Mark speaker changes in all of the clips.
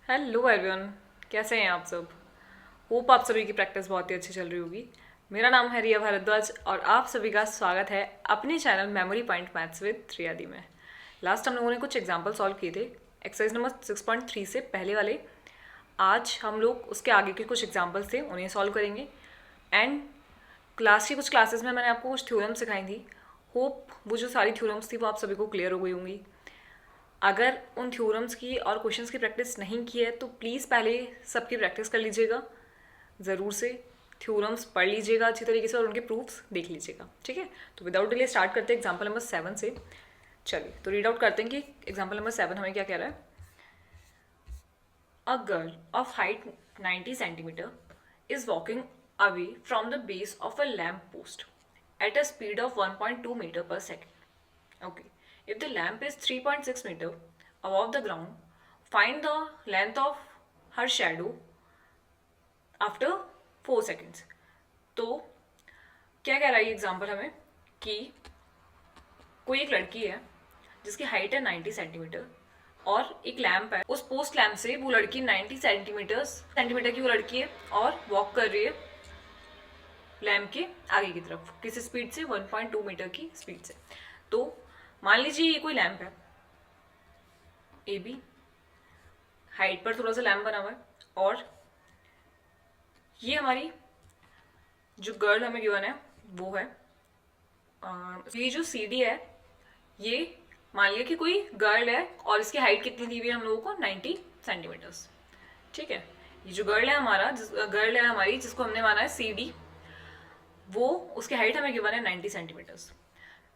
Speaker 1: Hello everyone, कैसे हैं आप सब। होप आप सभी की प्रैक्टिस बहुत ही अच्छी चल रही होगी। मेरा नाम है रिया भारद्वाज और आप सभी का स्वागत है अपने channel memory point maths with रियादी में। लास्ट हम लोगों ने कुछ एग्जाम्पल सॉल्व किए थे एक्सरसाइज नंबर 6.3 से पहले वाले। आज हम लोग उसके आगे के कुछ एग्जाम्पल्स थे उन्हें सॉल्व करेंगे। एंड क्लास की कुछ क्लासेस में मैंने आपको कुछ थ्योरम सिखाई थी। होप वो जो सारी थ्योरम्स थी वो आप सभी को क्लियर हो गई होंगी। अगर उन थ्योरम्स की और क्वेश्चंस की प्रैक्टिस नहीं की है तो प्लीज़ पहले सबकी प्रैक्टिस कर लीजिएगा ज़रूर से। थ्योरम्स पढ़ लीजिएगा अच्छी तरीके से और उनके प्रूफ्स देख लीजिएगा, ठीक है। तो विदाउट डिले स्टार्ट करते हैं एग्जाम्पल नंबर 7 से। चलिए तो रीड आउट करते हैं कि एग्जाम्पल नंबर 7 हमें क्या कह रहा है। A girl of height 90 centimeter is walking away from the base of a lamp post at a speed of 1.2 meter per second. Okay. If the lamp is 3.6 meter above the ground, find the length of her shadow after 4 seconds. तो क्या कह रहा है ये example हमें कि कोई एक लड़की है जिसकी हाइट है 90 सेंटीमीटर और एक लैम्प है। उस पोस्ट लैम्प से वो लड़की 90 सेंटीमीटर की वो लड़की है और वॉक कर रही है लैम्प के आगे की तरफ किस स्पीड से, 1.2 मीटर की स्पीड से। तो मान लीजिए ये कोई लैम्प है ए बी, हाइट पर थोड़ा सा लैम्प बना हुआ है और ये हमारी जो गर्ल हमें गिवन है वो है ये जो सी डी है, ये मान लिया कि कोई गर्ल है और इसकी हाइट कितनी दी हुई है हम लोगों को 90 सेंटीमीटर्स, ठीक है। ये जो गर्ल है गर्ल है हमारी जिसको हमने माना है सी डी, वो उसकी हाइट हमें गिवन है 90 सेंटीमीटर्स।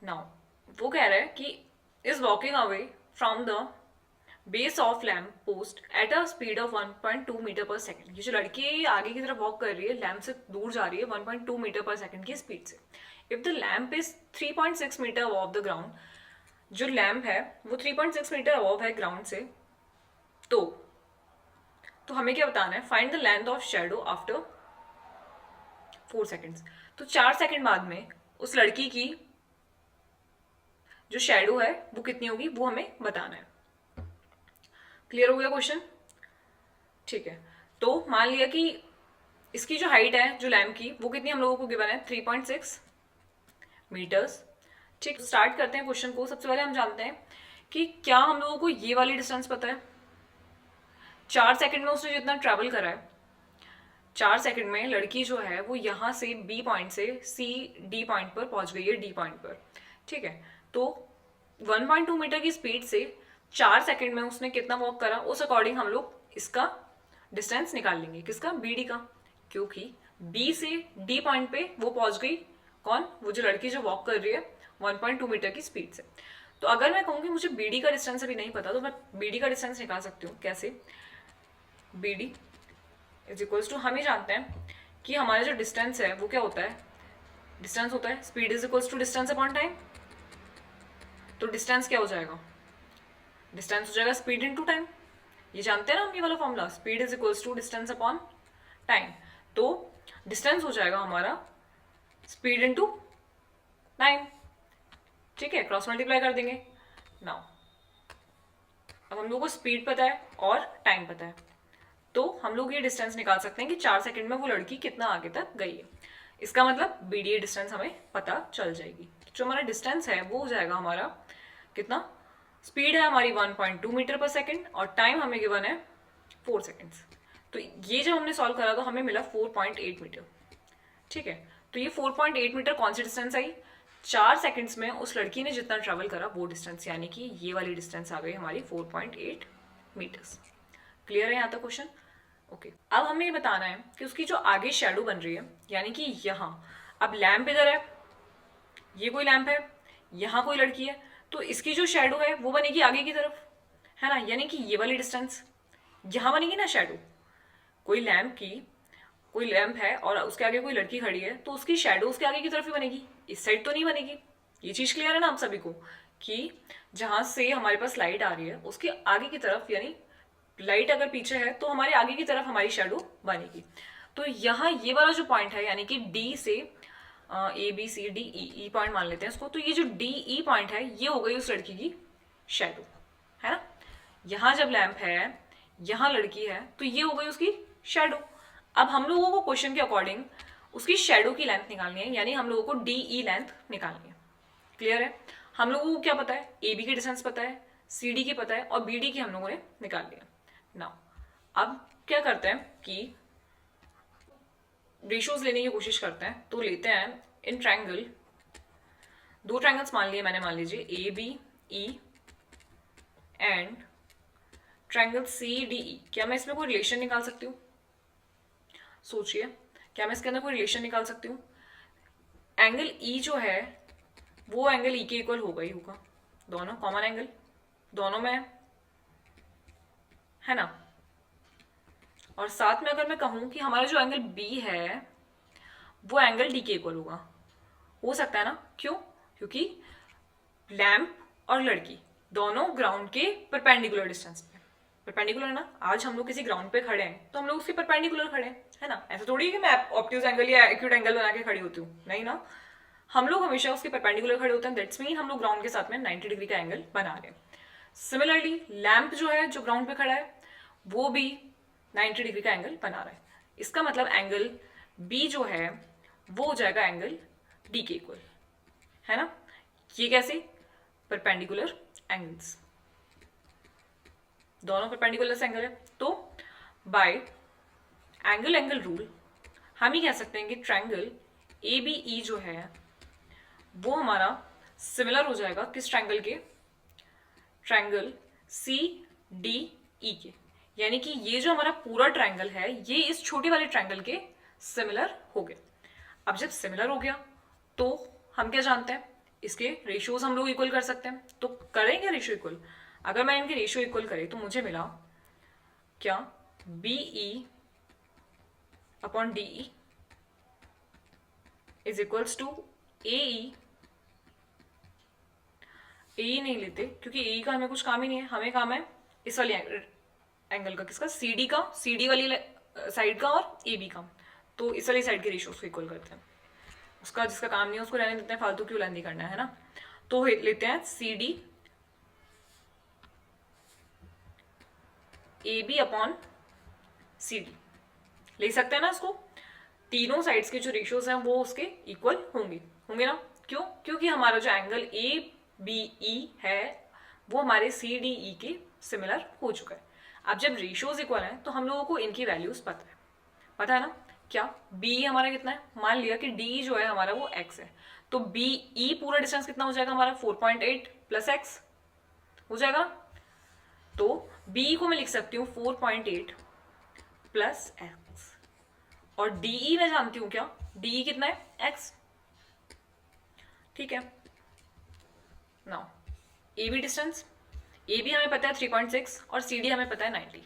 Speaker 1: नाउ वो कह रहा है कि is walking away from the base of lamp post at a speed of 1.2 metre per second. ये जो लड़की आगे की तरफ वॉक कर रही है, लैम्प से दूर जा रही है 1.2 मीटर पर सेकेंड की स्पीड से। If the lamp is 3.6 metre above the ground, जो लैम्प है वो 3.6 मीटर अबव है ग्राउंड से, तो हमें क्या बताना है, find the length of shadow after 4 seconds. तो 4 सेकेंड बाद में उस लड़की की जो शेडो है वो कितनी होगी वो हमें बताना है। क्लियर हो गया क्वेश्चन, ठीक है। तो मान लिया कि इसकी जो हाइट है जो लैम्प की वो कितनी हम लोगों को गिवन है 3.6 मीटर्स, ठीक। स्टार्ट करते हैं क्वेश्चन को। सबसे पहले हम जानते हैं कि क्या हम लोगों को ये वाली डिस्टेंस पता है। 4 सेकंड में उसने जितना ट्रैवल करा है, 4 सेकंड में लड़की जो है वो यहाँ से बी पॉइंट से सी डी पॉइंट पर पहुंच गई है डी पॉइंट पर, ठीक है। तो 1.2 मीटर की स्पीड से 4 सेकंड में उसने कितना वॉक करा, उस अकॉर्डिंग हम लोग इसका डिस्टेंस निकाल लेंगे। किसका, बी डी का, क्योंकि बी से डी पॉइंट पे वो पहुंच गई, कौन, वो जो लड़की जो वॉक कर रही है 1.2 मीटर की स्पीड से। तो अगर मैं कहूँगी मुझे बी डी का डिस्टेंस अभी नहीं पता, तो मैं बी डी का डिस्टेंस निकाल सकती हूँ। कैसे, B D is equals to, हम ही जानते हैं कि हमारा जो डिस्टेंस है वो क्या होता है, डिस्टेंस होता है speed is equals to distance upon time. तो डिस्टेंस क्या हो जाएगा, डिस्टेंस हो जाएगा स्पीड इनटू टाइम। ये जानते हैं ना हम ये वाला formula, speed is equals to distance upon time. तो डिस्टेंस हो जाएगा हमारा स्पीड इनटू टाइम, ठीक है। क्रॉस मल्टीप्लाई कर देंगे। नाउ अब हम लोग को स्पीड पता है और टाइम पता है, तो हम लोग ये डिस्टेंस निकाल सकते हैं कि 4 सेकंड में वो लड़की कितना आगे तक गई है। इसका मतलब बीडीए डिस्टेंस हमें पता चल जाएगी। जो हमारा डिस्टेंस है वो हो जाएगा हमारा कितना, स्पीड है हमारी 1.2 मीटर पर सेकंड और टाइम हमें गिवन है 4 सेकंड्स। तो ये जब हमने सॉल्व करा तो हमें मिला 4.8 मीटर, ठीक है। तो ये 4.8 मीटर कौन सी डिस्टेंस आई, 4 सेकंड्स में उस लड़की ने जितना ट्रेवल करा वो डिस्टेंस, यानी कि ये वाली डिस्टेंस आ गई हमारी 4.8 मीटर्स। क्लियर है यहाँ तक क्वेश्चन, ओके। अब हमें ये बताना है कि उसकी जो आगे शेडो बन रही है, यानी कि यहाँ अब लैम्प इधर है, ये कोई लैम्प है, यहाँ कोई लड़की है, तो इसकी जो शेडो है वो बनेगी आगे की तरफ, है ना। यानी कि ये वाली डिस्टेंस यहाँ बनेगी ना शेडो, कोई लैम्प है और उसके आगे कोई लड़की खड़ी है, तो उसकी शेडो उसके आगे की तरफ ही बनेगी, इस साइड तो नहीं बनेगी। ये चीज क्लियर है ना आप सभी को, कि जहां से हमारे पास लाइट आ रही है उसके आगे की तरफ, यानी लाइट अगर पीछे है तो हमारे आगे की तरफ हमारी शेडो बनेगी। तो यहाँ ये वाला जो पॉइंट है, यानी कि डी से A B C D E point मान लेते हैं इसको, तो ये जो डी ई पॉइंट है ये हो गई उस लड़की की शेडो, है ना। यहाँ जब लैम्प है, यहाँ लड़की है, तो ये हो गई उसकी शेडो। अब हम लोगों को क्वेश्चन के अकॉर्डिंग उसकी शेडो की लेंथ निकालनी है, यानी हम लोगों को डी ई लेंथ निकालनी है। क्लियर है? हम लोगों को क्या पता है, ए बी की डिस्टेंस पता है, सी डी की पता है, और बी डी की हम लोगों ने निकाल लिया। नाउ अब क्या करते हैं कि रेशियोज लेने की कोशिश करते हैं। तो लेते हैं इन ट्रायंगल, दो ट्रायंगल्स मान लिए मैंने, मान लीजिए A B E and triangle C D E. क्या मैं इसमें कोई रिलेशन निकाल सकती हूँ? सोचिए, क्या मैं इसके अंदर कोई रिलेशन निकाल सकती हूँ? एंगल ई जो है वो एंगल ई के इक्वल होगा ही होगा, दोनों कॉमन एंगल दोनों में है ना। और साथ में अगर मैं कहूं कि हमारा जो एंगल बी है वो एंगल डी के इक्वल होगा, हो सकता है ना? क्यों? क्योंकि लैंप और लड़की दोनों ग्राउंड के परपेंडिकुलर डिस्टेंस पे, परपेंडिकुलर ना। आज हम लोग किसी ग्राउंड पे खड़े हैं तो हम लोग उसके परपेंडिकुलर खड़े हैं, है ना। ऐसा थोड़ी है कि मैं ऑब्ट्यूज एंगल या एक्यूट एंगल बना के खड़ी होती हूँ, नहीं ना। हम लोग हमेशा उसके परपेंडिकुलर खड़े होते हैं, दैट्स मीन हम लोग ग्राउंड के साथ में 90 डिग्री का एंगल बना रहे हैं। सिमिलरली लैंप जो है, जो ग्राउंड पे खड़ा है, वो भी 90 डिग्री का एंगल बना रहा है। इसका मतलब एंगल बी जो है वो हो जाएगा एंगल डी के इक्वल, है ना। ये कैसे? परपेंडिकुलर एंगल्स, दोनों परपेंडिकुलर एंगल है। तो बाय एंगल एंगल रूल हम ही कह सकते हैं कि ट्रायंगल ए बी ई जो है वो हमारा सिमिलर हो जाएगा किस ट्रायंगल के? ट्रायंगल सी डी ई के। यानी कि ये जो हमारा पूरा ट्रायंगल है ये इस छोटे वाले ट्रायंगल के सिमिलर हो गया। अब जब सिमिलर हो गया तो हम क्या जानते हैं, इसके रेशियोज हम लोग इक्वल कर सकते हैं। तो करेंगे रेशियो इक्वल। अगर मैं इनके रेशियो इक्वल करे तो मुझे मिला क्या? B E upon D E is equals to A E नहीं लेते क्योंकि ए का हमें कुछ काम ही नहीं है, हमें काम है इस वाली एंगल का, किसका? सी डी का, सी डी वाली साइड का और ए बी का। तो इस वाली साइड के रेशियोज को इक्वल करते हैं। उसका जिसका काम नहीं है उसको रहने देते हैं, फालतू क्यों लेंदी करना है ना। तो लेते हैं C D A B upon C D, ले सकते हैं ना इसको। तीनों साइड्स के जो रेशियोज हैं वो उसके इक्वल होंगे, होंगे ना। क्यों? क्योंकि हमारा जो एंगल ए बी ई है वो हमारे सी डी ई के सिमिलर हो चुका है। अब जब रेशियोज इक्वल हैं तो हम लोगों को इनकी वैल्यूज पता है ना। क्या? बी हमारा कितना है? मान लिया कि डी जो है हमारा वो एक्स है, तो बी ई पूरा डिस्टेंस कितना हो जाएगा हमारा? 4.8 प्लस एक्स हो जाएगा। तो बी को मैं लिख सकती हूँ 4.8 प्लस एक्स, और डी मैं जानती हूँ क्या? डी कितना है? एक्स। ठीक है। Now A B distance, A B हमें पता है 3.6 और सी डी हमें पता है 90,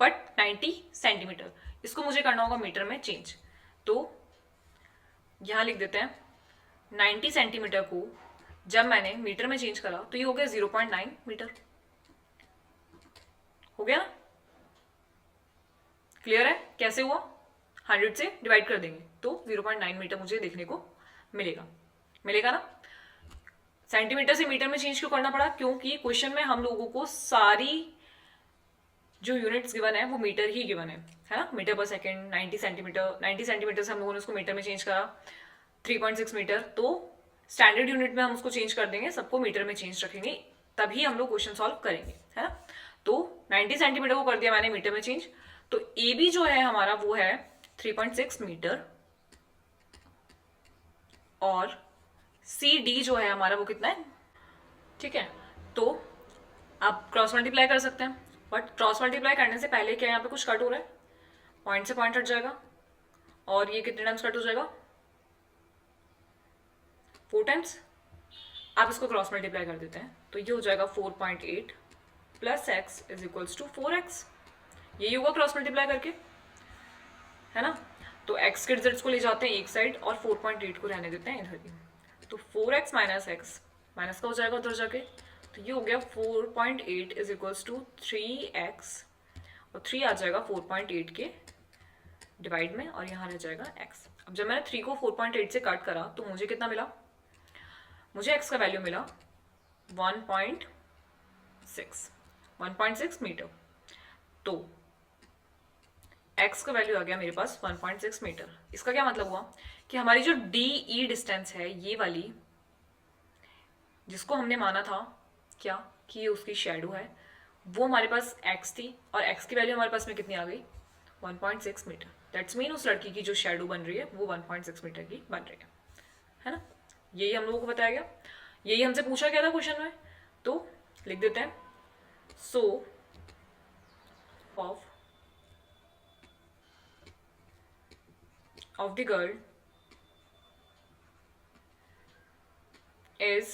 Speaker 1: बट 90 सेंटीमीटर। इसको मुझे करना होगा मीटर में चेंज। तो यहां लिख देते हैं 90 सेंटीमीटर को जब मैंने मीटर में चेंज करा तो ये हो गया 0.9 मीटर। हो गया ना? क्लियर है कैसे हुआ? 100 से डिवाइड कर देंगे तो 0.9 मीटर मुझे देखने को मिलेगा, मिलेगा ना। सेंटीमीटर से मीटर में चेंज क्यों करना पड़ा? क्योंकि क्वेश्चन में हम लोगों को सारी जो यूनिट्स गिवन है वो मीटर ही गिवन है ना। मीटर पर सेकंड 90 सेंटीमीटर, 90 सेंटीमीटर से हम लोगों ने उसको मीटर में चेंज करा 3.6 मीटर। तो स्टैंडर्ड यूनिट में हम उसको चेंज कर देंगे, सबको मीटर में चेंज रखेंगे, तभी हम लोग क्वेश्चन सॉल्व करेंगे, है ना। तो 90 सेंटीमीटर को कर दिया मैंने मीटर में चेंज। तो ए बी जो है हमारा वो है 3.6 मीटर, और सी डी जो है हमारा वो कितना है? ठीक है। तो आप क्रॉस मल्टीप्लाई कर सकते हैं, बट क्रॉस मल्टीप्लाई करने से पहले क्या यहाँ पे कुछ कट हो रहा है? पॉइंट से पॉइंट हट जाएगा, और ये कितने टाइम्स कट हो जाएगा? 4 टाइम्स। आप इसको क्रॉस मल्टीप्लाई कर देते हैं तो ये हो जाएगा 4.8 plus x is equals to 4x। यही होगा क्रॉस मल्टीप्लाई करके, है ना। तो x के रिजल्ट्स को ले जाते हैं एक साइड और 4.8 को रहने देते हैं इधर ही। तो 4x माइनस एक्स माइनस का हो जाएगा उधर जाके, तो ये हो गया 4.8 इज इक्वल्स टू 3x, और 3 आ जाएगा 4.8 के डिवाइड में, और यहाँ रह जाएगा x। अब जब मैंने 3 को 4.8 से कट करा तो मुझे कितना मिला? मुझे x का वैल्यू मिला 1.6 मीटर। तो एक्स का वैल्यू आ गया मेरे पास 1.6 मीटर। इसका क्या मतलब हुआ कि हमारी जो डी ई डिस्टेंस है ये वाली, जिसको हमने माना था क्या कि ये उसकी शेडो है, वो हमारे पास एक्स थी और एक्स की वैल्यू हमारे पास में कितनी आ गई 1.6 मीटर। दैट्स मीन उस लड़की की जो शेडो बन रही है वो 1.6 मीटर की बन रही है ना। यही हम लोगों को बताया गया, यही हमसे पूछा गया था क्वेश्चन में। तो लिख देते हैं, so of the girl is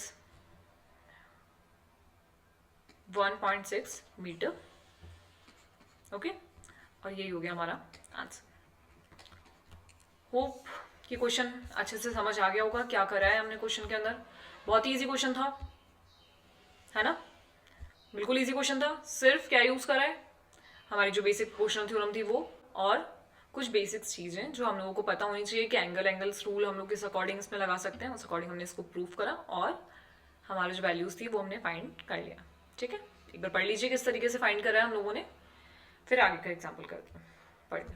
Speaker 1: 1.6 metre. Okay, और यही हो गया हमारा आंसर। होप कि क्वेश्चन अच्छे से समझ आ गया होगा क्या करा है हमने क्वेश्चन के अंदर। बहुत ही इजी क्वेश्चन था, है ना, बिल्कुल इजी क्वेश्चन था। सिर्फ क्या यूज करा है, हमारी जो बेसिक पोर्शनल थ्योरम थी वो, और कुछ बेसिक्स चीजें जो हम लोगों को पता होनी चाहिए कि एंगल्स रूल हम लोग किस अकॉर्डिंग इसमें लगा सकते हैं, उस अकॉर्डिंग हमने इसको प्रूव करा और हमारे जो वैल्यूज थी वो हमने फाइंड कर लिया। ठीक है, एक बार पढ़ लीजिए किस तरीके से फाइंड करा है हम लोगों ने, फिर आगे का एग्जाम्पल करते हैं। पढ़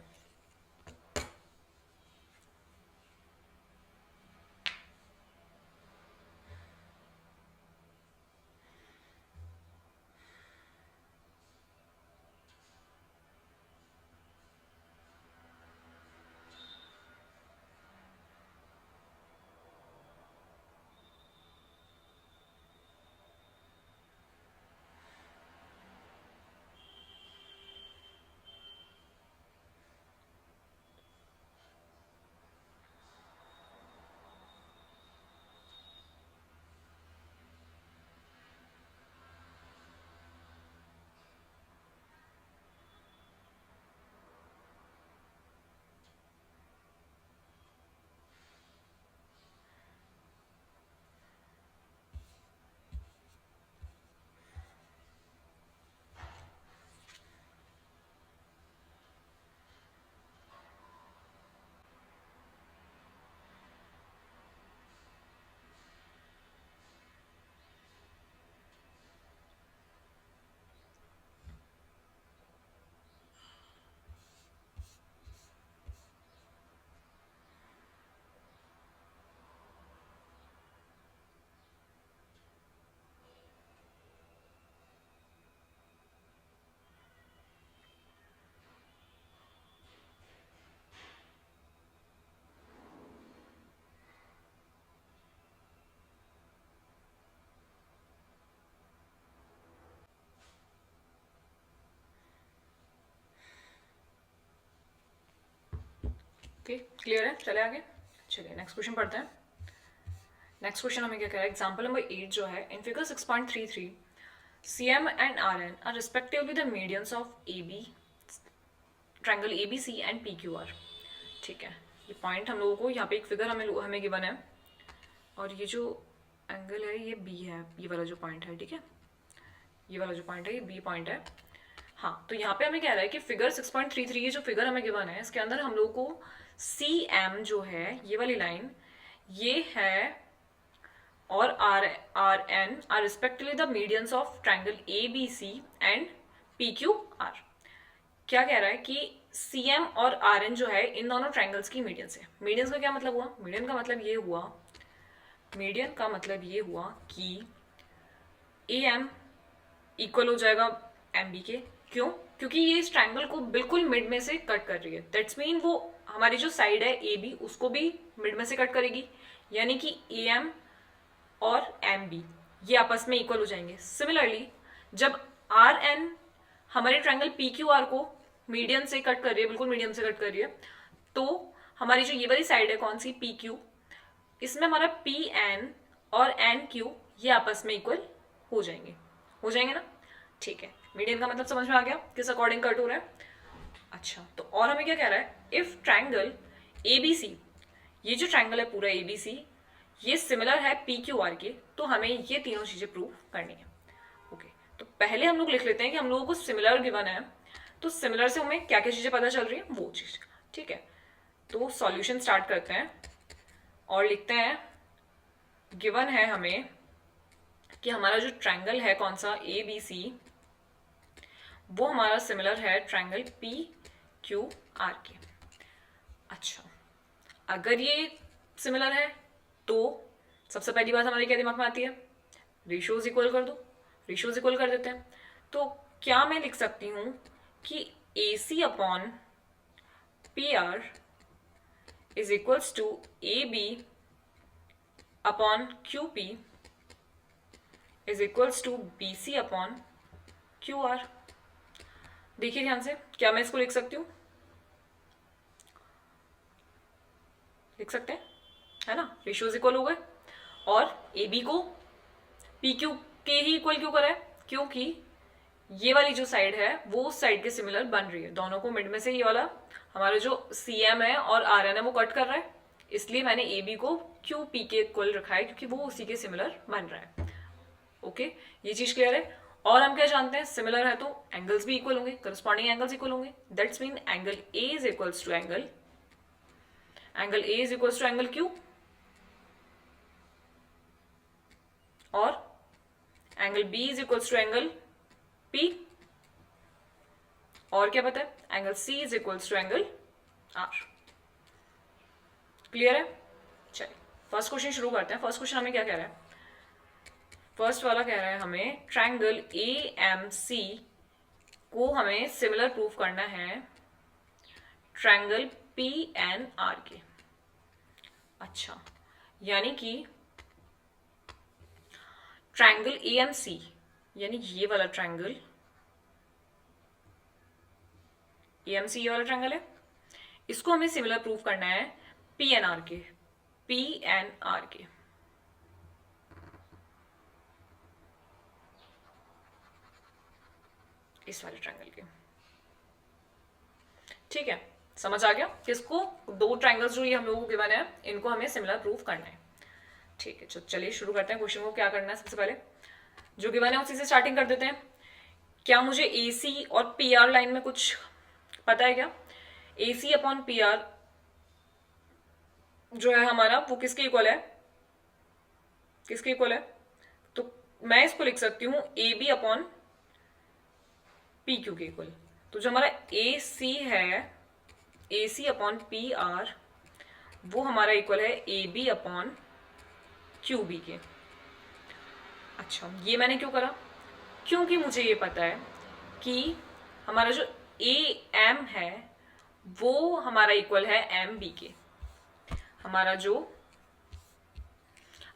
Speaker 1: ओके, क्लियर है, चले आगे। चलिए नेक्स्ट क्वेश्चन पढ़ते हैं। नेक्स्ट क्वेश्चन हमें क्या कह रहा है, एग्जाम्पल नंबर 8 जो है, in figure 6.33 CM and RN are respectively the medians of AB triangle ABC and PQR। ठीक है, ये पॉइंट हम लोगों को यहाँ पे एक फिगर हमें गिवन है, और ये जो एंगल है ये B है, ये वाला जो पॉइंट है, ठीक है, ये वाला जो पॉइंट है ये B पॉइंट है। हाँ, तो यहाँ पे हमें कह रहा है कि फिगर 6.33 ये जो फिगर हमें गिवन है इसके अंदर हम लोगों को CM जो है ये वाली लाइन ये है, और RN are respectively the medians of triangle ABC and PQR। क्या कह रहा है कि CM और RN जो है इन दोनों ट्रायंगल्स की मीडियन है। मीडियन का क्या मतलब हुआ, मीडियन का मतलब ये हुआ कि AM इक्वल हो जाएगा MB के। क्यों? क्योंकि ये इस ट्रायंगल को बिल्कुल मिड में से कट कर रही है। दैट्स मीन वो हमारी जो साइड है AB उसको भी मिड में से कट करेगी, यानी कि AM और MB ये आपस में इक्वल हो जाएंगे। सिमिलरली जब RN हमारे ट्रायंगल PQR को मीडियन से कट कर रही है, बिल्कुल मीडियम से कट कर रही है, तो हमारी जो ये वाली साइड है कौन सी PQ, इसमें हमारा PN और NQ ये आपस में इक्वल हो जाएंगे ना। ठीक है, मीडियन का मतलब समझ में आ गया किस अकॉर्डिंग कट हो रहा है। अच्छा, तो और हमें क्या कह रहा है, इफ ट्रायंगल ABC, ये जो ट्रायंगल है पूरा ABC ये सिमिलर है PQR के, तो हमें ये तीनों चीजें प्रूव करनी है। ओके, तो पहले हम लोग लिख लेते हैं कि हम लोगों को सिमिलर गिवन है, तो सिमिलर से हमें क्या क्या चीजें पता चल रही है वो चीज। ठीक है, तो सॉल्यूशन स्टार्ट करते हैं और लिखते हैं, गिवन है हमें कि हमारा जो ट्रायंगल है कौन सा ABC वो हमारा सिमिलर है ट्रायंगल क्यू आर के। अच्छा, अगर ये सिमिलर है तो सबसे पहली बात हमारे क्या दिमाग में आती है, रेशियोज इक्वल कर दो, रेशियोज इक्वल कर देते हैं। तो क्या मैं लिख सकती हूं कि A C upon P R is equals to A B upon Q P is equals to B C upon Q R. देखिए ध्यान से, क्या मैं इसको लिख सकती हूं, लिख सकते हैं, है ना, रेशियोज इक्वल हो गए। और ए बी को पी क्यू के ही इक्वल क्यों करा है, क्योंकि ये वाली जो साइड है वो उस साइड के सिमिलर बन रही है, दोनों को मिड में से ये वाला हमारा जो सी एम है और आर एन है वो कट कर रहा है, इसलिए मैंने ए बी को क्यू पी के इक्वल रखा है क्योंकि वो उसी के सिमिलर बन रहा है। ओके, ये चीज क्लियर है। और हम क्या जानते हैं, सिमिलर है तो एंगल्स भी इक्वल होंगे, करस्पॉन्डिंग एंगल्स इक्वल होंगे, that's mean angle A is equals to angle A is equals to angle Q, और angle B is equals to angle P, और क्या पता है, angle C is equals to angle R. Clear है? चलिए first question शुरू करते हैं। फर्स्ट क्वेश्चन हमें क्या कह रहा है, फर्स्ट वाला कह रहा है हमें ट्रायंगल ए एम सी को हमें सिमिलर प्रूफ करना है ट्रायंगल पी एन आर के। अच्छा, यानी कि ट्रायंगल ए एम सी, यानी ये वाला ट्रायंगल ए एम सी, ये वाला ट्रायंगल है, इसको हमें सिमिलर प्रूफ करना है पी एन आर के, पी एन आर के। इस वाले ट्रायंगल के, ठीक है, समझ आ गया किसको, दो ट्रायंगल्स जो ये हम लोगों के बने हैं इनको हमें सिमिलर प्रूफ करना है। ठीक है, चलिए शुरू करते हैं क्वेश्चन को। क्या करना है, सबसे पहले जो गिवन है उसी से स्टार्टिंग कर देते हैं। क्या मुझे ए सी और पी आर लाइन में कुछ पता है क्या? ए सी अपॉन पी आर जो है हमारा वो किसके इक्वल है, किसके इक्वल है? तो मैं इसको लिख सकती हूँ A B upon P Q के इक्वल। तो जो हमारा ए सी है, A C upon P R, वो हमारा इक्वल है A B upon Q B के। अच्छा, ये मैंने क्यों करा? क्योंकि मुझे ये पता है कि हमारा जो ए एम है वो हमारा इक्वल है एम बी के। हमारा जो,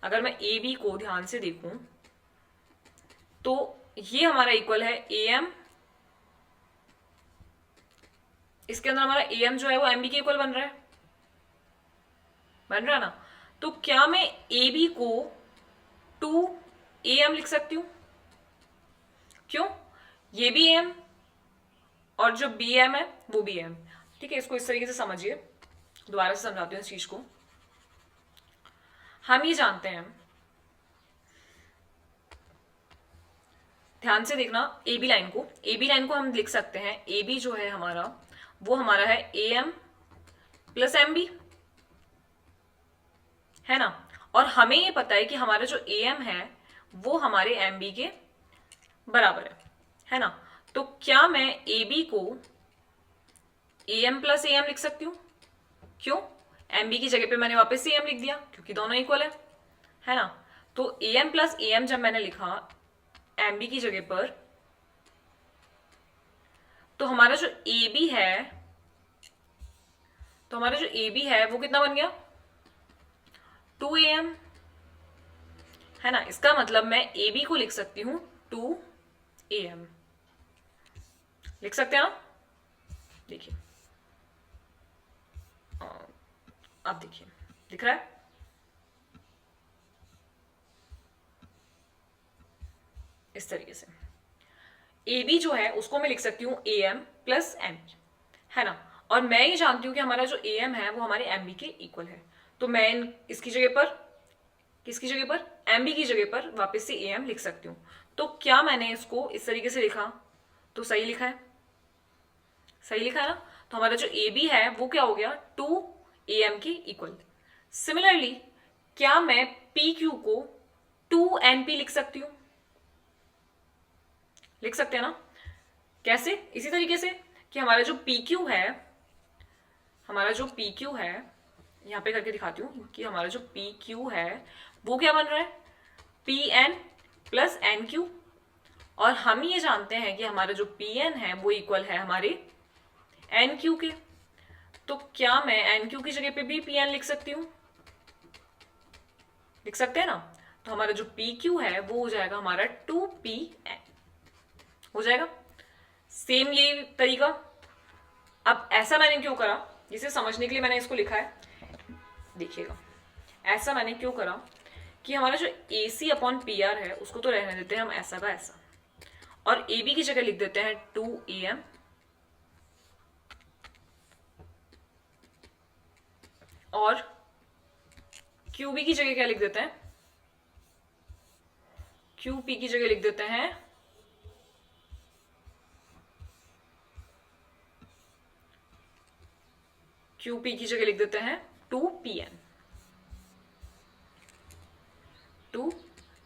Speaker 1: अगर मैं ए बी को ध्यान से देखूं तो ये हमारा इक्वल है ए एम, इसके अंदर हमारा ए एम जो है वो एम बी के इक्वल बन रहा है, बन रहा है ना। तो क्या मैं ए बी को 2 ए एम लिख सकती हूं? क्यों? ये भी एम और जो बी एम है वो भी एम। ठीक है, इसको इस तरीके से समझिए, दोबारा से समझाती हूँ इस चीज को। हम ये जानते हैं, ध्यान से देखना, ए बी लाइन को, ए बी लाइन को हम लिख सकते हैं, ए बी जो है हमारा वो हमारा है A M plus M B, है ना। और हमें ये पता है कि हमारा जो ए एम है वो हमारे एम बी के बराबर है ना। तो क्या मैं ए बी को A M plus A M लिख सकती हूं? क्यों? एम बी की जगह पे मैंने वापस से एम लिख दिया क्योंकि दोनों इक्वल है ना। तो A M plus A M जब मैंने लिखा एम बी की जगह पर, तो हमारा जो ए बी है, तो हमारा जो ए बी है वो कितना बन गया? 2 ए एम, है ना। इसका मतलब मैं ए बी को लिख सकती हूं 2 ए एम, लिख सकते हैं ना। देखिए, अब देखिए, दिख रहा है? इस तरीके से ए बी जो है उसको मैं लिख सकती हूँ A M plus M B, है ना। और मैं ये जानती हूँ कि हमारा जो ए एम है वो हमारे एम बी के इक्वल है। तो मैं इसकी जगह पर, किसकी जगह पर, एम बी की जगह पर वापस से ए एम लिख सकती हूँ। तो क्या मैंने इसको इस तरीके से लिखा तो सही लिखा है? सही लिखा है ना। तो हमारा जो ए बी है वो क्या हो गया? 2 ए एम के इक्वल। सिमिलरली क्या मैं पी क्यू को 2 एन पी लिख सकती हूँ? लिख सकते हैं ना। कैसे? इसी तरीके से कि हमारा जो पी क्यू है, हमारा जो पी क्यू है, यहाँ पे करके दिखाती हूँ कि हमारा जो पी क्यू है वो क्या बन रहा है, P N plus N Q. और हम ये जानते हैं कि हमारा जो पी एन है वो इक्वल है हमारे एन क्यू के। तो क्या मैं एन क्यू की जगह पे भी पी एन लिख सकती हूँ? लिख सकते हैं ना। तो हमारा जो पी क्यू है वो हो जाएगा हमारा 2 पी एन, हो जाएगा। सेम ये तरीका। अब ऐसा मैंने क्यों करा, इसे समझने के लिए मैंने इसको लिखा है, देखिएगा। ऐसा मैंने क्यों करा कि हमारा जो ए सी अपॉन पी आर है उसको तो रहने देते हैं हम ऐसा का ऐसा, और ए बी की जगह लिख देते हैं 2 AM, और क्यू बी की जगह क्या लिख देते हैं, क्यू पी की जगह लिख देते हैं क्यू पी की जगह लिख देते हैं 2 PM, 2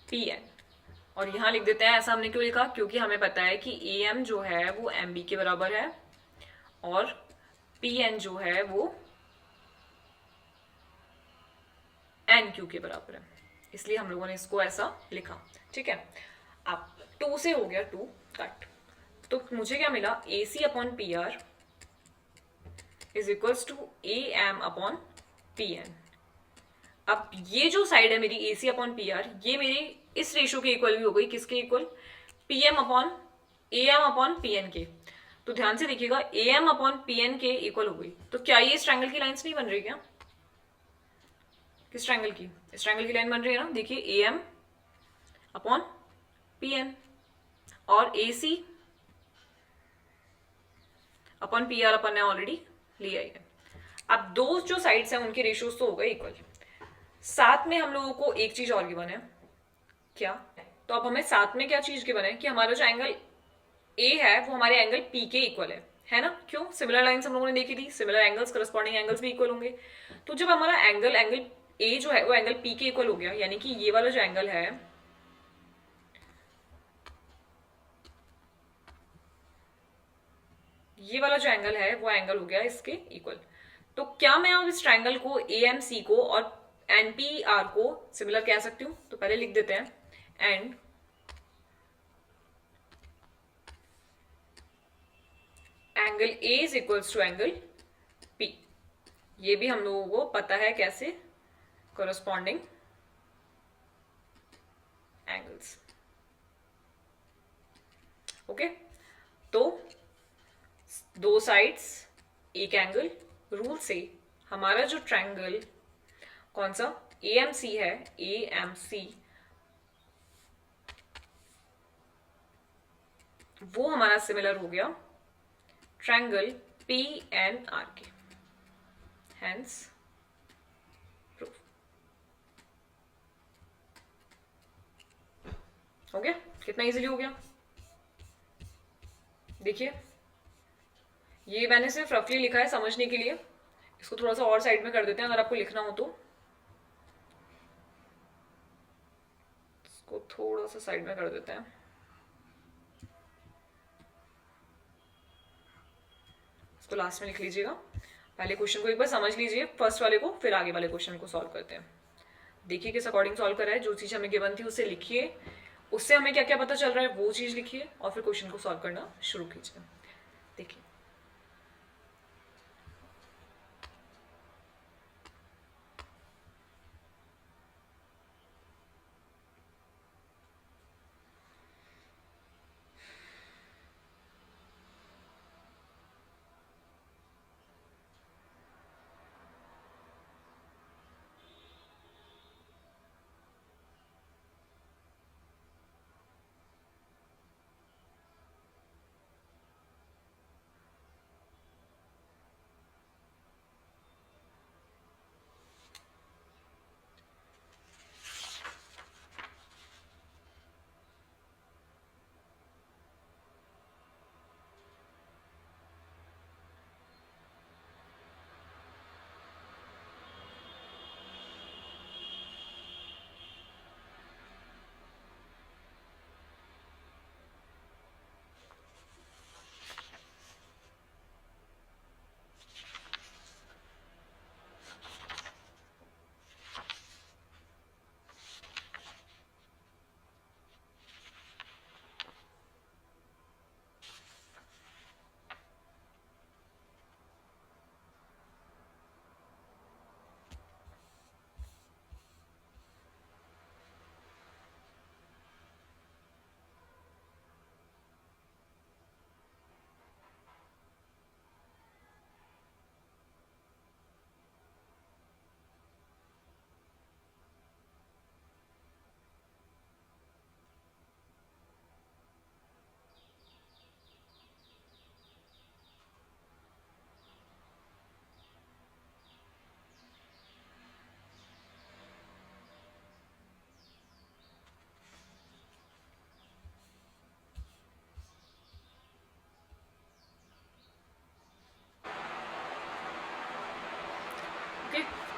Speaker 1: PM। और यहां लिख देते हैं, ऐसा हमने क्यों लिखा, क्योंकि हमें पता है कि ए एम जो है वो एम बी के बराबर है और पी एन जो है वो एन क्यू के बराबर है, इसलिए हम लोगों ने इसको ऐसा लिखा। ठीक है, अब 2 से हो गया 2 कट, तो मुझे क्या मिला, A C upon P R is equals to A M upon P N. अब ये जो साइड है मेरी A C upon P R, ये मेरी इस रेशो के इक्वल भी हो गई, किसके equal, P M upon A M upon P N के। तो ध्यान से देखिएगा, A M upon P N के इक्वल हो गई। तो क्या ये इस ट्रायंगल की लाइंस नहीं बन रही क्या, किस ट्रायंगल की, इस ट्रायंगल की लाइन बन रही है ना। देखिए A M upon P N और A C upon P R अपन ने ऑलरेडी लिया है। अब दो जो साइड्स हैं उनके रेशियोज तो हो गए इक्वल। साथ में हम लोगों को एक चीज और गिवन है, क्या, तो अब हमें साथ में क्या चीज गिवन है कि हमारा जो एंगल ए है वो हमारे एंगल पी के इक्वल है ना। क्यों, सिमिलर लाइंस हम लोगों ने देखी थी, सिमिलर एंगल्स करस्पॉन्डिंग एंगल्स भी इक्वल होंगे। तो जब हमारा एंगल ए जो है वो एंगल पी के इक्वल हो गया, यानी कि ये वाला जो एंगल है, ये वाला जो एंगल है वो एंगल हो गया इसके इक्वल। तो क्या मैं अब इस ट्रायंगल को ए एम सी को और एन पी आर को सिमिलर कह सकती हूँ? तो पहले लिख देते हैं, and angle A is equals to angle P. ये भी हम लोगों को पता है कैसे, कोरस्पॉन्डिंग एंगल्स। ओके, तो दो साइड्स एक एंगल, रूल से हमारा जो ट्रायंगल कौन सा ए एम सी है, ए एम सी, वो हमारा सिमिलर हो गया ट्रायंगल पी एन आर के। हेंस प्रूफ हो गया। कितना इजीली हो गया, देखिए ये मैंने सिर्फ रफली लिखा है समझने के लिए, इसको थोड़ा सा और साइड में कर देते हैं अगर आपको लिखना हो तो। इसको थोड़ा सा साइड में कर देते हैं, इसको लास्ट में लिख लीजिएगा। पहले क्वेश्चन को एक बार समझ लीजिए, फर्स्ट वाले को, फिर आगे वाले क्वेश्चन को सॉल्व करते हैं। देखिए किस अकॉर्डिंग सॉल्व कर रहा है, जो चीज हमें गिवन थी उसे लिखिए, उससे हमें क्या क्या पता चल रहा है वो चीज लिखिए, और फिर क्वेश्चन को सॉल्व करना शुरू कीजिए। देखिए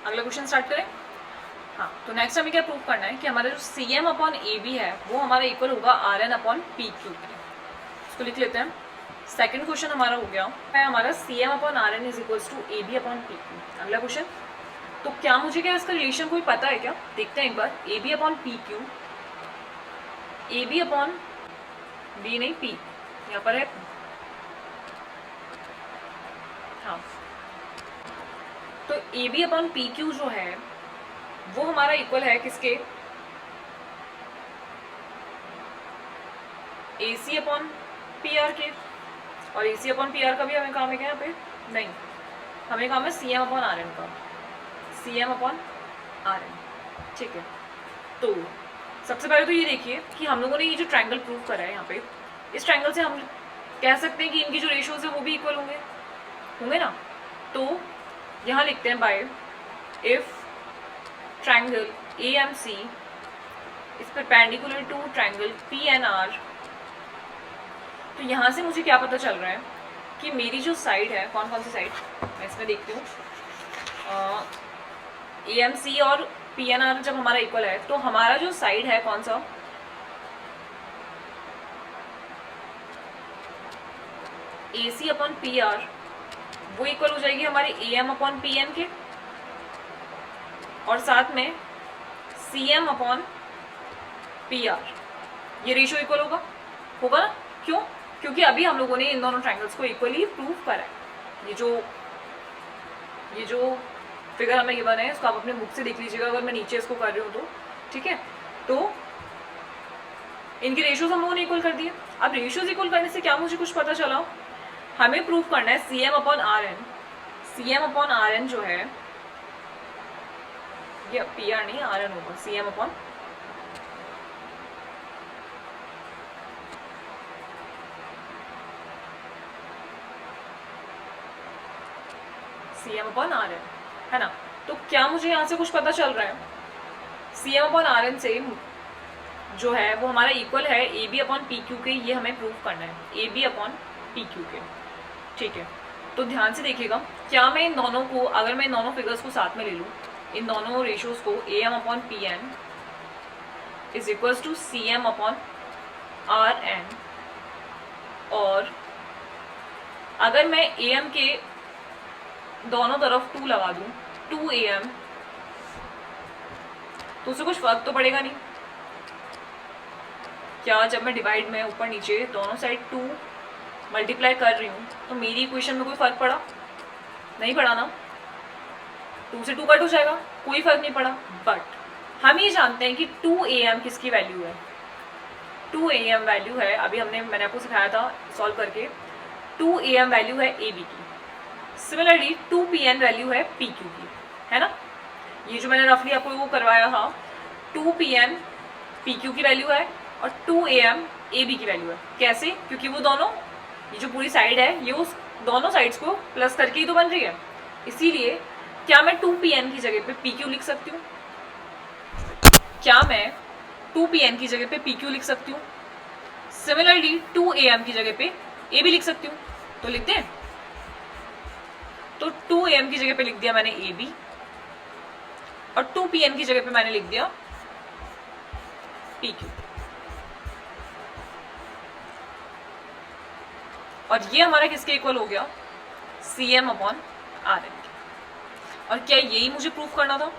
Speaker 1: अगला क्वेश्चन स्टार्ट करें। हाँ, तो नेक्स्ट हमें क्या प्रूव करना है कि हमारा जो C M upon A B है वो हमारा इक्वल होगा R N upon P Q के। इसको लिख लेते हैं। सेकंड क्वेश्चन हमारा हो गया है हमारा C M upon R N is equals to A B upon P Q. अगला क्वेश्चन, तो क्या मुझे क्या इसका रिलेशन कोई पता है क्या? देखते हैं एक बार। A B upon P Q, A B upon B नहीं पी, यहाँ पर है। हाँ, तो A B upon P Q जो है वो हमारा इक्वल है किसके? A C upon P R के। और A C upon P R का भी हमें काम है क्या यहाँ पे? नहीं, हमें काम है C M upon R N का, C M upon R N. ठीक है, तो सबसे पहले तो ये देखिए कि हम लोगों ने ये जो ट्रायंगल प्रूव करा है यहाँ पे, इस ट्रायंगल से हम कह सकते हैं कि इनकी जो रेशियोज है वो भी इक्वल होंगे ना। तो यहाँ लिखते हैं by if triangle A M C is perpendicular to triangle P N R. तो यहाँ से मुझे क्या पता चल रहा है कि मेरी जो साइड है, कौन कौन सी साइड मैं इसमें देखती हूँ, ए एम सी और पी एन आर जब हमारा इक्वल है तो हमारा जो साइड है कौन सा, A C upon P R, वो इक्वल हो जाएगी हमारे A M upon P N के, और साथ में C M upon P R. ये रेशियो इक्वल होगा ना? क्यों? क्योंकि अभी हम लोगों ने इन दोनों ट्रायंगल्स को इक्वली प्रूव करा है। ये जो फिगर हमें गिवन है इसको आप अपने बुक से देख लीजिएगा अगर मैं नीचे इसको कर रही हूँ तो। ठीक है, तो इनके रेशियोज हम लोगों ने इक्वल कर दिए। अब रेशियोज इक्वल करने से क्या मुझे कुछ पता चला? हमें प्रूव करना है C M upon R N. C M upon R N जो है, ये पी आर नहीं आर एन होगा, C M upon C M upon R N, है ना। तो क्या मुझे यहाँ से कुछ पता चल रहा है? C M upon R N से जो है वो हमारा इक्वल है A B upon P Q के। ये हमें प्रूव करना है, A B upon P Q के। ठीक है, तो ध्यान से देखिएगा, क्या मैं इन दोनों को, अगर मैं इन दोनों फिगर्स को साथ में ले लूँ, इन दोनों रेशियोज को, A M upon P N is equals to C M upon R N, और अगर मैं ए एम के दोनों तरफ 2 लगा दूं, 2 ए एम, तो उससे कुछ फर्क तो पड़ेगा नहीं क्या? जब मैं डिवाइड में ऊपर नीचे दोनों साइड 2 मल्टीप्लाई कर रही हूँ तो मेरी इक्वेशन में कोई फर्क पड़ा? नहीं पड़ा ना। 2 से 2 कट हो जाएगा, कोई फर्क नहीं पड़ा। बट हम ये जानते हैं कि 2 ए एम किसकी वैल्यू है? 2 ए एम वैल्यू है, अभी मैंने आपको सिखाया था सॉल्व करके, 2 ए एम वैल्यू है ए बी की। सिमिलरली 2 पी एन वैल्यू है पी क्यू की, है ना। ये जो मैंने रफली आपको वो करवाया था, 2 पी एन पी क्यू की वैल्यू है और 2 ए एम ए बी की वैल्यू है। कैसे? क्योंकि वो दोनों, ये जो पूरी साइड है ये उस दोनों साइड्स को प्लस करके ही तो बन रही है। इसीलिए क्या मैं 2 पी एन की जगह पे पी क्यू लिख सकती हूँ? क्या मैं 2 पी एन की जगह पे पी क्यू लिख सकती हूँ? सिमिलरली 2 ए एम की जगह पे ए बी लिख सकती हूँ। तो लिखते हैं, तो 2 ए एम की जगह पे लिख दिया मैंने ए बी, और 2 पी एन की जगह पे मैंने लिख दिया पी क्यू। और ये हमारा किसके इक्वल हो गया? C M upon R N. और क्या यही मुझे प्रूफ करना था?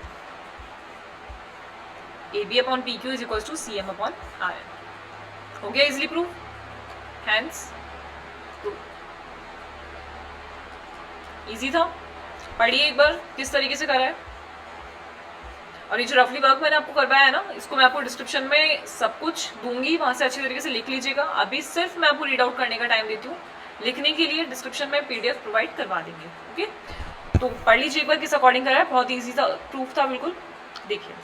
Speaker 1: A B upon P Q is equal to C M upon R N. हो गया easily proof, hence proof. Easy था, पढ़िए एक बार किस तरीके से करा है। और ये जो रफली वर्क मैंने आपको करवाया है ना, इसको मैं आपको डिस्क्रिप्शन में सब कुछ दूंगी, वहां से अच्छी तरीके से लिख लीजिएगा। अभी सिर्फ मैं आपको रीड आउट करने का टाइम देती हूँ, लिखने के लिए डिस्क्रिप्शन में पीडीएफ प्रोवाइड करवा देंगे। ओके, तो पढ़ लीजिए एक बार किस अकॉर्डिंग करा है। बहुत ईजी था, प्रूफ था बिल्कुल। देखिए,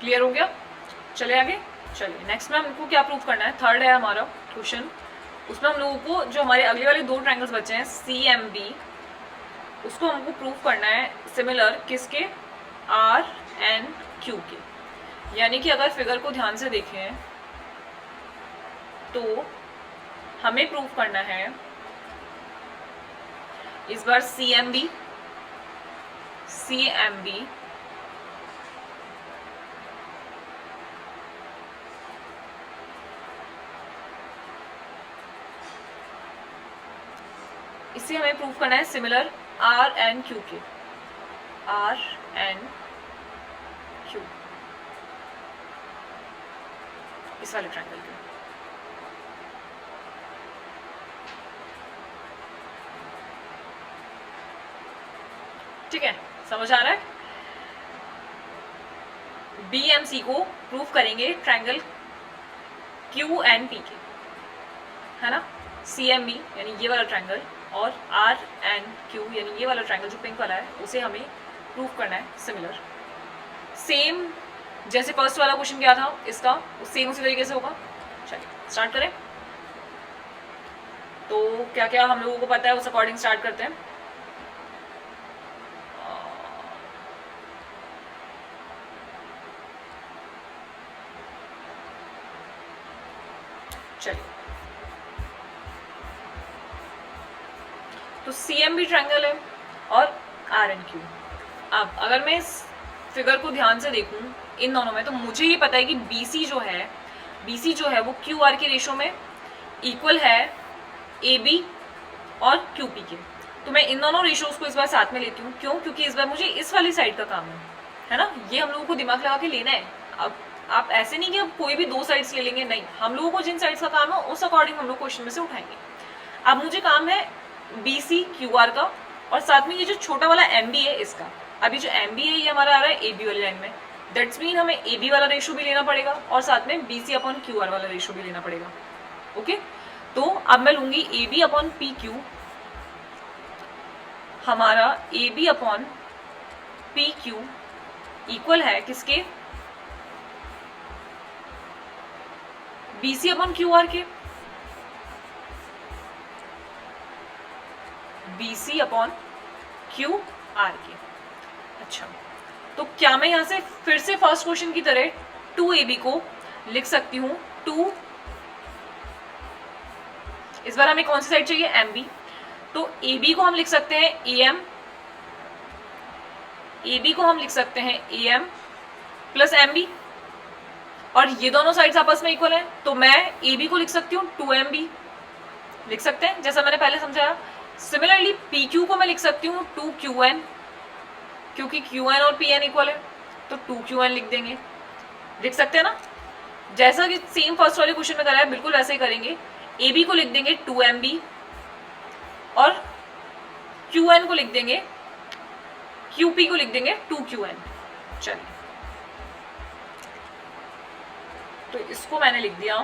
Speaker 1: क्लियर हो गया? चले आगे। चलिए नेक्स्ट में हमको क्या प्रूव करना है, थर्ड है हमारा क्वेश्चन। उसमें हम लोगों को जो हमारे अगले वाले दो ट्रायंगल्स बचे हैं CMB, उसको हमको प्रूव करना है सिमिलर किसके, RNQ के। यानी कि अगर फिगर को ध्यान से देखें तो हमें प्रूव करना है इस बार CMB इसे हमें प्रूव करना है सिमिलर RNQ के, RNQ इस वाले ट्रायंगल के। ठीक है, समझ आ रहा है? BMC को प्रूव करेंगे ट्रायंगल QNP के, है ना। CMB यानी ये वाला ट्रायंगल और RNQ यानी ये वाला ट्रायंगल जो पिंक वाला है, उसे हमें प्रूव करना है सिमिलर। सेम जैसे फर्स्ट वाला क्वेश्चन क्या था इसका, सेम उसी तरीके से होगा। चलिए स्टार्ट करें। तो क्या क्या हम लोगों को पता है उस अकॉर्डिंग स्टार्ट करते हैं। चलिए, तो CMB ट्रायंगल है और RNQ। अब अगर मैं इस फिगर को ध्यान से देखूं इन दोनों में, तो मुझे ये पता है कि BC जो है वो QR के रेशो में इक्वल है AB और QP के। तो मैं इन दोनों रेशोज को इस बार साथ में लेती हूँ। क्यों? क्योंकि इस बार मुझे इस वाली साइड का काम है ना। ये हम लोगों को दिमाग लगा के लेना है। अब आप ऐसे नहीं कि अब कोई भी दो साइड्स ले लेंगे, नहीं, हम लोगों को जिन साइड्स का काम है उस अकॉर्डिंग हम लोग क्वेश्चन में से उठाएंगे। अब मुझे काम है BC QR का, और साथ में ये जो छोटा वाला MB है इसका। अभी जो MB है ये हमारा आ रहा है AB वाली लाइन में, दैट्स मीन हमें AB वाला रेशो भी लेना पड़ेगा और साथ में BC अपॉन QR वाला रेशो भी लेना पड़ेगा। ओके, तो अब मैं लूंगी AB अपॉन PQ, हमारा AB अपॉन PQ इक्वल है किसके, BC अपॉन QR के, BC अपॉन QR के। अच्छा, तो क्या मैं यहां से फिर से फर्स्ट क्वेश्चन की तरह 2AB को लिख सकती हूँ 2, इस बार हमें कौन सी साइड चाहिए, MB। तो AB को हम लिख सकते हैं AM, AB को हम लिख सकते हैं AM प्लस MB, और ये दोनों साइड्स आपस में इक्वल हैं, तो मैं AB को लिख सकती हूँ 2MB, लिख सकते हैं जैसा मैंने पहले समझाया। सिमिलरली PQ को मैं लिख सकती हूँ 2QN, क्योंकि QN और PN इक्वल है, तो 2QN लिख देंगे, लिख सकते हैं ना। जैसा कि सेम फर्स्ट वाले क्वेश्चन में करा है बिल्कुल वैसे ही करेंगे। AB को लिख देंगे 2MB और QN को लिख देंगे, QP को लिख देंगे 2QN। चलिए, तो इसको मैंने लिख दिया,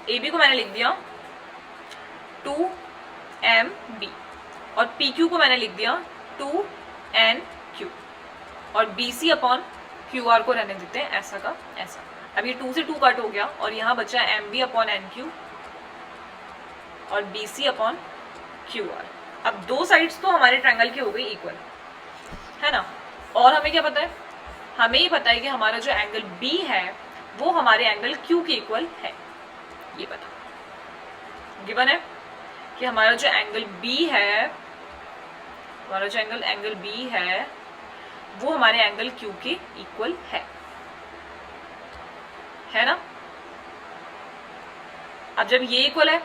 Speaker 1: AB को मैंने लिख दिया 2MB और PQ को मैंने लिख दिया 2NQ, और BC अपॉन QR को रहने देते हैं ऐसा का ऐसा। अब ये 2 से 2 कट हो गया और यहाँ बचा MB अपॉन NQ और BC अपॉन QR। अब दो साइड्स तो हमारे ट्रायंगल की हो गई इक्वल, है ना। और हमें क्या पता है, हमें ये पता है कि हमारा जो एंगल B है वो हमारे एंगल Q के इक्वल है। ये पता गिवन है कि हमारा जो एंगल B है, हमारा जो एंगल B है वो हमारे एंगल Q के इक्वल है ना। अब जब ये इक्वल है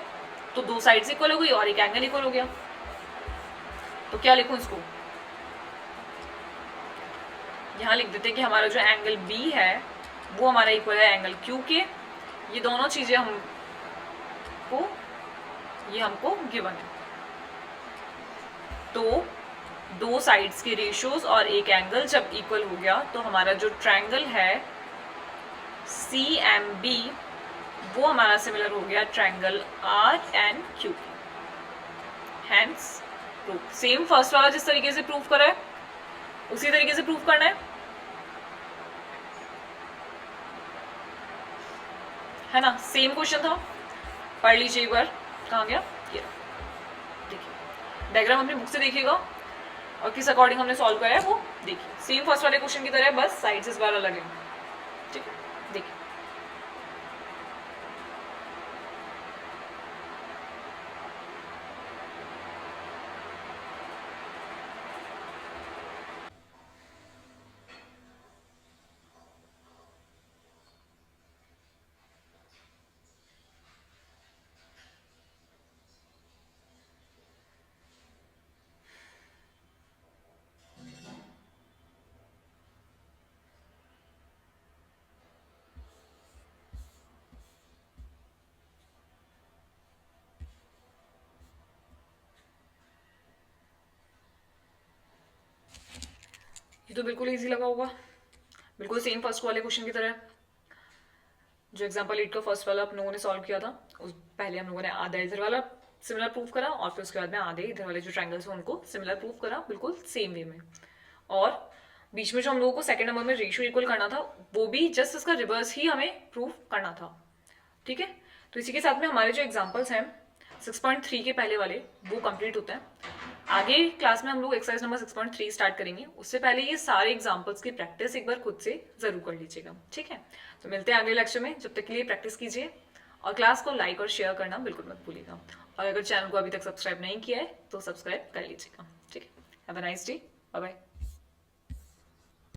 Speaker 1: तो दो साइड्स इक्वल हो गई और एक एंगल इक्वल हो गया। तो क्या लिखूं इसको, यहां लिख देते हैं कि हमारा जो एंगल B है वो हमारा इक्वल है एंगल Q के। ये दोनों चीजें हमको गिवन है। तो दो साइड्स के रेशियोज और एक एंगल जब इक्वल हो गया तो हमारा जो ट्रायंगल है CMB वो हमारा सिमिलर हो गया triangle RNQ। Hence proof. Same first वाला जिस तरीके से प्रूफ करा है उसी तरीके से प्रूफ करना है। है ना, सेम क्वेश्चन था, पढ़ लीजिए एक बार। कहाँ गया, ये देखिए डायग्राम अपनी बुक से देखिएगा और किस अकॉर्डिंग हमने सॉल्व करा है वो देखिए, सेम फर्स्ट वाले क्वेश्चन की तरह, बस साइड्स इस बार अलग है। ठीक है, देखिए ये तो बिल्कुल इजी लगा होगा, बिल्कुल सेम फर्स्ट वाले क्वेश्चन की तरह। जो एग्जाम्पल 8 का फर्स्ट वाला हम लोगों ने सॉल्व किया था, उस पहले हम लोगों ने आधा इधर वाला सिमिलर प्रूव करा और फिर उसके बाद में आधे इधर वाले जो ट्रायंगल्स हैं उनको सिमिलर प्रूव करा, बिल्कुल सेम वे में। और बीच में जो हम लोगों को सेकंड नंबर में रेशियो इक्वल करना था, वो भी जस्ट इसका रिवर्स ही हमें प्रूव करना था। ठीक है, तो इसी के साथ में हमारे जो एग्जाम्पल्स हैं 6.3 के पहले वाले वो कंप्लीट होते हैं। आगे क्लास में हम लोग एक्सरसाइज नंबर 6.3 स्टार्ट करेंगे, उससे पहले ये सारे एग्जाम्पल्स की प्रैक्टिस एक बार खुद से जरूर कर लीजिएगा। ठीक है, तो मिलते हैं अगले लेक्चर में, जब तक के लिए प्रैक्टिस कीजिए और क्लास को लाइक और शेयर करना बिल्कुल मत भूलिएगा। और अगर चैनल को अभी तक सब्सक्राइब नहीं किया है तो सब्सक्राइब कर लीजिएगा। ठीक है, have a nice day, bye bye.